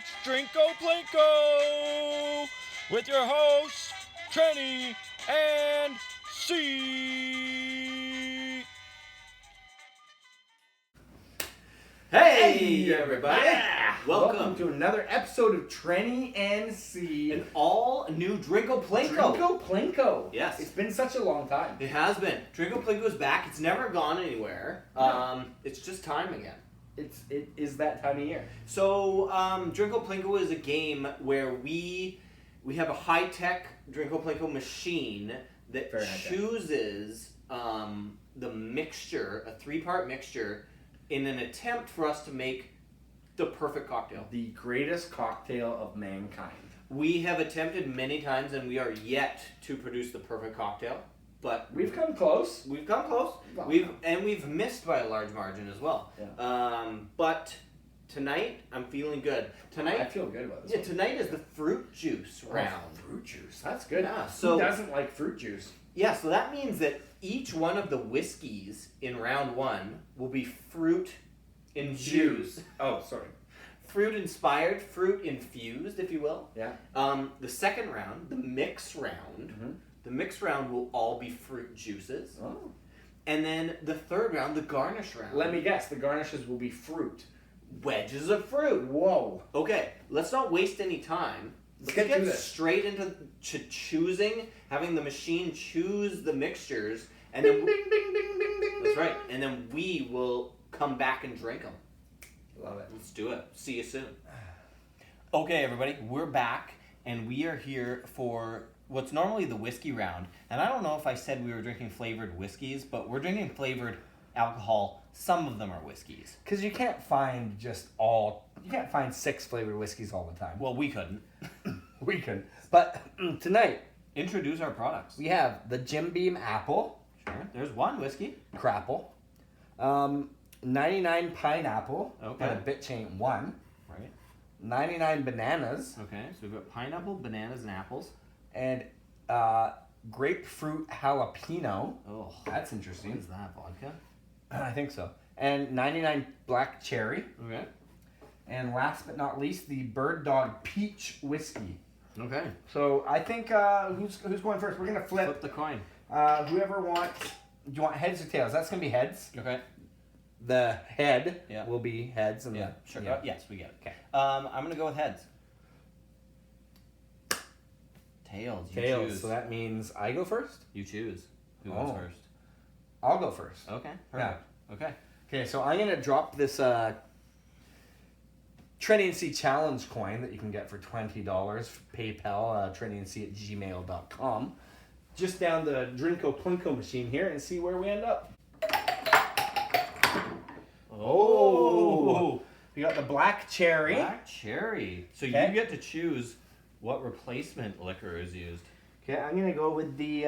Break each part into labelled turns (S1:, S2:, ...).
S1: it's Drinko Plinko with your hosts, Trenny and C.
S2: Hey everybody!
S3: Welcome to another episode of Trenny and C.
S2: An all new Drinko Plinko.
S3: Drinko Plinko.
S2: Yes.
S3: It's been such a long time.
S2: It has been. Drinko Plinko is back. It's never gone anywhere. It's just time again.
S3: It is that time of year.
S2: So Drinko Plinko is a game where we have a high-tech Drinko Plinko machine that chooses the mixture, a 3-part mixture, in an attempt for us to make the perfect cocktail.
S3: The greatest cocktail of mankind.
S2: We have attempted many times and we are yet to produce the perfect cocktail, but
S3: We've come close.
S2: we've come close. We've missed by a large margin as well.
S3: Yeah.
S2: But tonight I'm feeling good.
S3: I feel good about this.
S2: Yeah, tonight is the fruit juice round.
S3: Fruit juice. That's good.
S2: Yeah, so-
S3: Who doesn't like fruit juice?
S2: Yeah, so that means that each one of the whiskeys in round 1 will be fruit infused.
S3: Oh, sorry.
S2: Fruit inspired, fruit infused, if you will.
S3: Yeah.
S2: The second round, the mix round, the mix round will all be fruit juices.
S3: Oh.
S2: And then the third round, the garnish round.
S3: Let me guess. The garnishes will be fruit.
S2: Wedges of fruit.
S3: Whoa.
S2: Okay, let's not waste any time. Let's get straight into choosing, having the machine choose the mixtures, and
S3: Bing,
S2: then
S3: bing, bing, bing, bing, bing.
S2: that's right. And then we will come back and drink them.
S3: Love it.
S2: Let's do it. See you soon. Okay, everybody, we're back, and we are here for what's normally the whiskey round. And I don't know if I said we were drinking flavored whiskeys, but we're drinking flavored alcohol. Some of them are whiskeys.
S4: Because you can't find 6 flavored whiskeys all the time.
S2: Well, we couldn't.
S4: We can. But tonight,
S2: Introduce our products.
S4: we have the Jim Beam Apple,
S2: Sure. There's one whiskey.
S4: Crapple, 99 Pineapple,
S2: Okay.
S4: and a bit chain 1,
S2: Right.
S4: 99 Bananas,
S2: Okay, so we've got pineapple, bananas, and apples.
S4: and Grapefruit Jalapeno.
S2: Oh,
S4: That's
S2: what
S4: interesting.
S2: is that, vodka?
S4: I think so. And 99 Black Cherry.
S2: Okay.
S4: And last but not least, the Bird Dog Peach Whiskey.
S2: Okay.
S4: So I think who's going first? We're gonna
S2: Flip the coin.
S4: Whoever wants. Do you want heads or tails? That's gonna be heads.
S2: Okay.
S4: The head
S2: Yeah.
S4: will be heads, and
S2: Yeah,
S4: the,
S2: sure.
S4: Yeah.
S2: Yes, we get it.
S4: Okay.
S2: I'm gonna go with heads. Tails. You
S4: Tails.
S2: choose.
S4: So that means I go first.
S2: You choose. Who goes
S4: Oh.
S2: first?
S4: I'll go first.
S2: Okay. Perfect. Okay.
S4: Okay. So I'm gonna drop this Trenny and C challenge coin that you can get for $20. PayPal trennyandc@gmail.com. Just down the Drinko Plinko machine here and see where we end up. Oh. We got the black cherry.
S2: Black cherry. So
S4: Okay.
S2: you get to choose what replacement liquor is used.
S4: Okay, I'm gonna go with the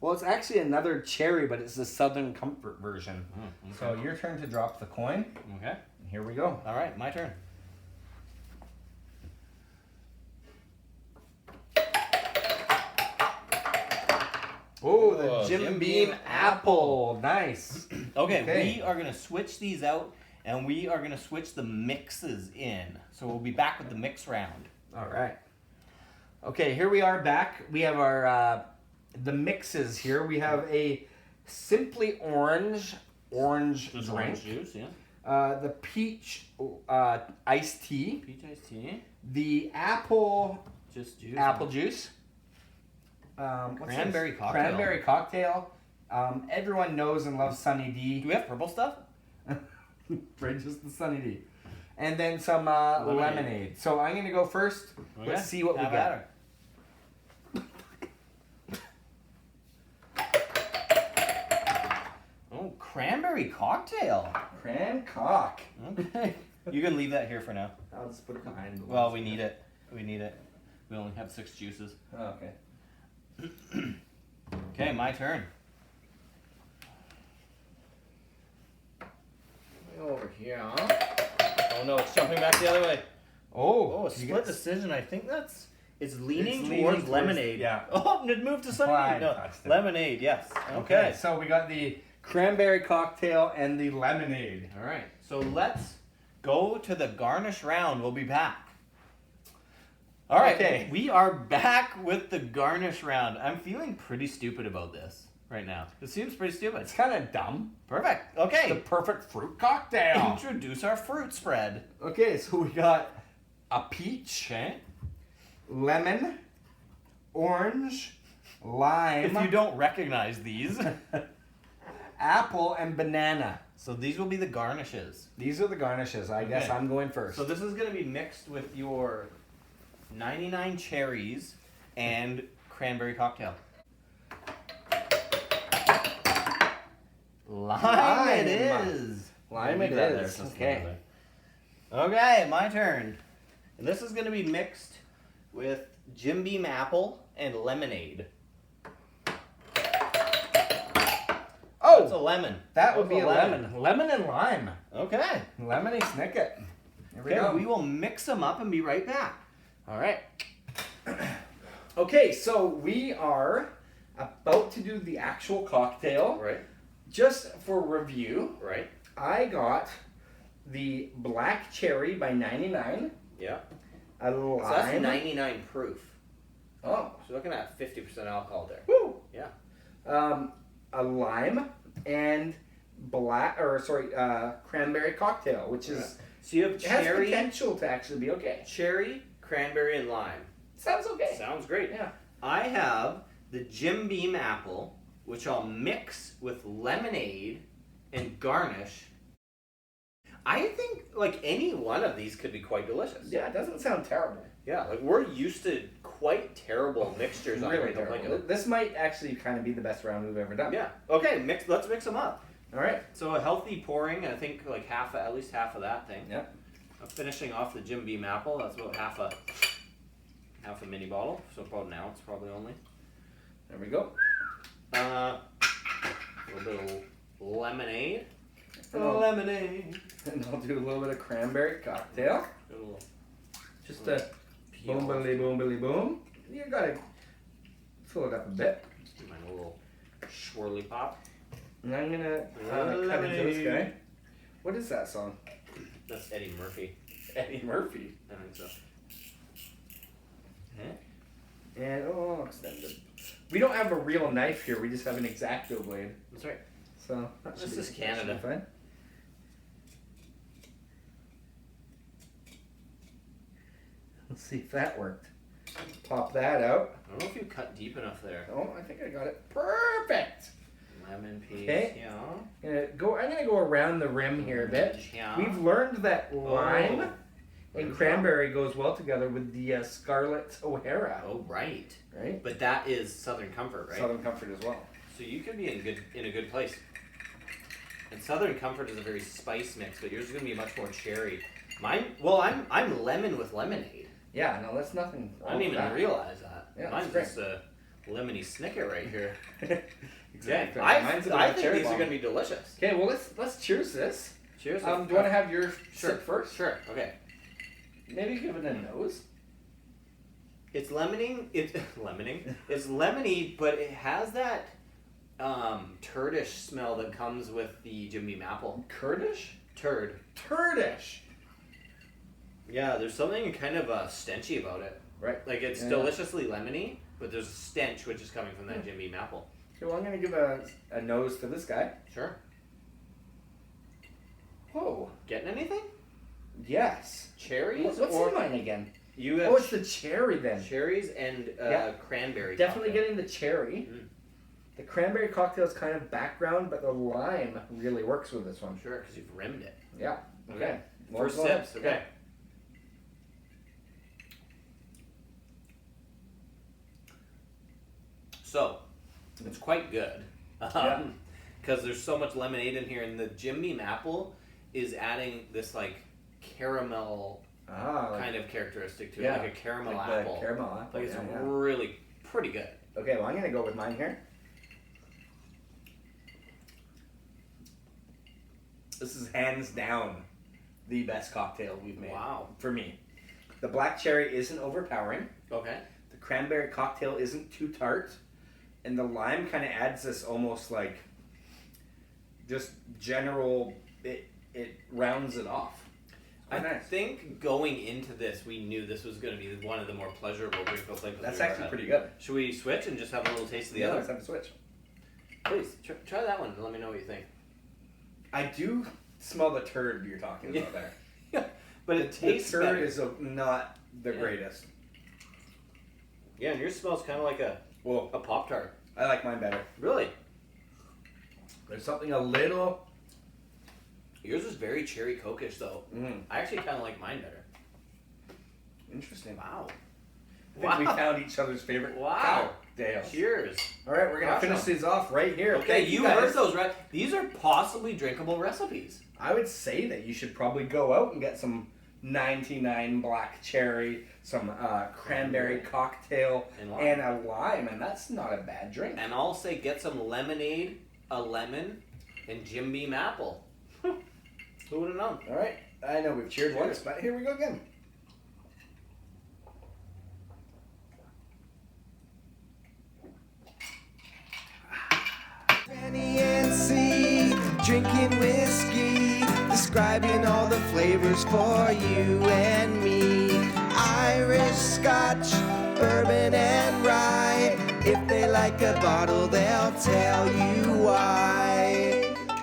S4: well, it's actually another cherry, but it's the Southern Comfort version.
S2: Okay.
S4: So your turn to drop the coin.
S2: Okay.
S4: Here we go.
S2: All right, my turn.
S4: Oh, the
S2: Oh,
S4: Jim
S2: Jim
S4: Beam
S2: Beam
S4: apple. Nice.
S2: Okay, we are gonna switch these out, and we are gonna switch the mixes in. So we'll be back with the mix round.
S4: All right. Okay, here we are back. We have our the mixes here. We have a simply orange
S2: Just
S4: drink.
S2: orange juice, yeah.
S4: The peach iced tea.
S2: Peach iced tea.
S4: The apple
S2: Just juice.
S4: apple juice. What's
S2: Cranberry
S4: this?
S2: cocktail.
S4: Cranberry cocktail. Everyone knows and loves Sunny D.
S2: Do we have purple stuff?
S4: Right, just the Sunny D. And then some
S2: Lemonade.
S4: lemonade. So I'm going to go first.
S2: Okay.
S4: Let's see what we
S2: Have
S4: got.
S2: at her. Oh, cranberry cocktail.
S4: Cran cock.
S2: Okay. You can leave that here for now.
S4: I'll just put it behind the
S2: Well, we need it. We need it. We only have 6 juices.
S4: Oh, okay.
S2: Okay, my turn. Over here, huh? Oh no, it's jumping back the other way. Oh, a
S4: you
S2: split
S4: get-
S2: decision. I think it's leaning
S4: leaning
S2: towards
S4: towards-
S2: lemonade.
S4: yeah.
S2: Oh, it moved to Sunny.
S4: I
S2: No,
S4: touched it.
S2: lemonade. Yes.
S4: Okay,
S2: Okay.
S4: so we got the cranberry cocktail and the lemonade.
S2: All right. So let's go to the garnish round. We'll be back. All right,
S4: Okay.
S2: we are back with the garnish round. I'm feeling pretty stupid about this right now. It seems pretty stupid.
S4: It's kind of dumb.
S2: Perfect.
S4: The
S2: Okay.
S4: perfect fruit cocktail.
S2: Introduce our fruit spread.
S4: Okay, so we got a peach,
S2: Okay.
S4: lemon, orange, lime,
S2: If you don't recognize these,
S4: apple, and banana.
S2: so these will be the garnishes.
S4: These are the garnishes. I guess
S2: Okay.
S4: I'm going first.
S2: So this is going to be mixed with your 99 cherries and cranberry cocktail. Lime it is.
S4: Lime
S2: Leave
S4: it
S2: that
S4: is.
S2: there, just
S4: Okay.
S2: leave it. Okay, my turn. And this is going to be mixed with Jim Beam apple and lemonade.
S4: Oh,
S2: That's a lemon.
S4: that would
S2: That's
S4: be a lemon. Lemon and lime.
S2: Okay.
S4: Lemony snicket. Here we
S2: Okay,
S4: go.
S2: we will mix them up and be right back.
S4: All right. Okay, so we are about to do the actual cocktail.
S2: Right.
S4: Just for review,
S2: Right.
S4: I got the Black Cherry by 99.
S2: Yeah.
S4: A lime.
S2: So that's 99 proof.
S4: Oh,
S2: So looking at 50% alcohol there.
S4: woo.
S2: Yeah.
S4: A lime and cranberry cocktail, which is
S2: So you have
S4: it has
S2: cherry,
S4: potential to actually be okay.
S2: cherry, cranberry, and lime.
S4: Sounds okay.
S2: Sounds great.
S4: Yeah.
S2: I have the Jim Beam apple, which I'll mix with lemonade and garnish. I think like any one of these could be quite delicious.
S4: Yeah, it doesn't sound terrible.
S2: Yeah, like we're used to quite terrible mixtures. on
S4: Really
S2: Drinko
S4: terrible.
S2: Plinko.
S4: This might actually kind of be the best round we've ever done.
S2: Yeah. Okay. Let's mix them up.
S4: All right.
S2: So a healthy pouring. I think like at least half of that thing.
S4: Yeah.
S2: Finishing off the Jim Beam apple. That's about half a mini bottle. So about an ounce probably only.
S4: There we go.
S2: A little bit of lemonade.
S4: Oh.
S2: Lemonade.
S4: And I'll do a little bit of cranberry cocktail.
S2: A little
S4: Just a boom, boom. You gotta fill it up a bit.
S2: do my little swirly pop.
S4: And I'm gonna cut into this guy. What is that song?
S2: That's Eddie Murphy.
S4: Eddie Murphy.
S2: I think so.
S4: And oh, extended. We don't have a real knife here. We just have an X-Acto blade.
S2: That's right.
S4: So
S2: This is Canada.
S4: should be fine. Let's see if that worked. Pop that out.
S2: I don't know if you cut deep enough there.
S4: Oh, I think I got it. Perfect.
S2: Lemon piece.
S4: Okay.
S2: Yeah.
S4: I'm gonna go around the rim here a bit.
S2: Yeah.
S4: We've learned that lime and
S2: Good
S4: cranberry goes well together with the Scarlet O'Hara,
S2: Oh right.
S4: right?
S2: But that is Southern Comfort, right?
S4: Southern Comfort as well.
S2: So you could be in a good place. And Southern Comfort is a very spice mix, but yours is gonna be much more cherry. Mine, well, I'm lemon with lemonade.
S4: Yeah, no, that's nothing.
S2: I didn't even realize that.
S4: Yeah,
S2: Mine's
S4: that's
S2: just a lemony snicket right here.
S4: Exactly.
S2: Yeah,
S4: Mine's a bit
S2: I
S4: of a
S2: think
S4: cherry
S2: these
S4: bomb.
S2: are gonna be delicious.
S4: Okay, well let's cheers this.
S2: Cheers.
S4: Do you want to have yours
S2: Sure.
S4: sip first?
S2: Sure. Okay.
S4: Maybe give it a nose.
S2: It's lemoning. It's lemoning. It's lemony, but it has that turdish smell that comes with the Jim Beam apple.
S4: Kurdish?
S2: Turd.
S4: Turdish.
S2: Yeah, there's something kind of stenchy about it.
S4: Right.
S2: Like it's
S4: Yeah.
S2: deliciously lemony, but there's a stench which is coming from that Jim Beam apple.
S4: Okay, well I'm gonna give a nose to this guy.
S2: Sure.
S4: Whoa.
S2: Getting anything?
S4: Yes.
S2: Cherries
S4: What's
S2: or
S4: in mine again?
S2: you have
S4: Oh, it's the cherry then.
S2: cherries and
S4: Yeah.
S2: cranberry.
S4: Definitely
S2: cocktail.
S4: getting the cherry.
S2: Mm.
S4: The cranberry cocktail is kind of background, but the lime really works with this one.
S2: Sure, because you've rimmed it.
S4: Yeah. Okay.
S2: Okay.
S4: Well,
S2: First
S4: go ahead.
S2: sips. Okay. So, it's quite good.
S4: Yeah.
S2: Because there's so much lemonade in here, and the Jim Beam apple is adding this like caramel
S4: Ah, like,
S2: kind of characteristic to
S4: yeah,
S2: it, like a caramel
S4: like
S2: apple.
S4: The caramel apple.
S2: Like it's
S4: yeah.
S2: really pretty good.
S4: Okay, well I'm gonna go with mine here. This is hands down the best cocktail we've made.
S2: Wow.
S4: For me. The black cherry isn't overpowering.
S2: Okay.
S4: The cranberry cocktail isn't too tart. And the lime kind of adds this almost like just general, it rounds it off.
S2: I
S3: Nice.
S2: think going into this, we knew this was going to be one of the more pleasurable Drinko Plinkos.
S3: That's
S2: we've ever
S3: actually
S2: had.
S3: pretty good.
S2: Should we switch and just have a little taste of the
S3: Yeah,
S2: other?
S3: let's have a switch.
S2: Please, try that one and let me know what you think.
S3: I do smell the turd you're talking about there.
S2: But it tastes
S3: The turd
S2: better.
S3: is not the greatest.
S2: Yeah, and yours smells kind of like a Pop-Tart.
S3: I like mine better.
S2: Really?
S3: There's something a little...
S2: Yours is very cherry cokish though. I actually kind of like mine better.
S3: Interesting.
S2: Wow.
S3: I think we found each other's favorite cocktails.
S2: Cheers.
S3: All right, we're going to finish these off right here.
S2: Okay,
S3: Thank
S2: you
S3: guys.
S2: heard those, right? These are possibly drinkable recipes.
S3: I would say that you should probably go out and get some 99 black cherry, some cranberry cocktail, and a lime, and that's not a bad drink.
S2: And I'll say get some lemonade, a lemon, and Jim Beam apple. Who would have known?
S3: All right, I know we've cheered once, but here we go again.
S5: Trenny and C, drinking whiskey, describing all the flavors for you and me. Irish, Scotch, bourbon and rye. If they like a bottle, they'll tell you why.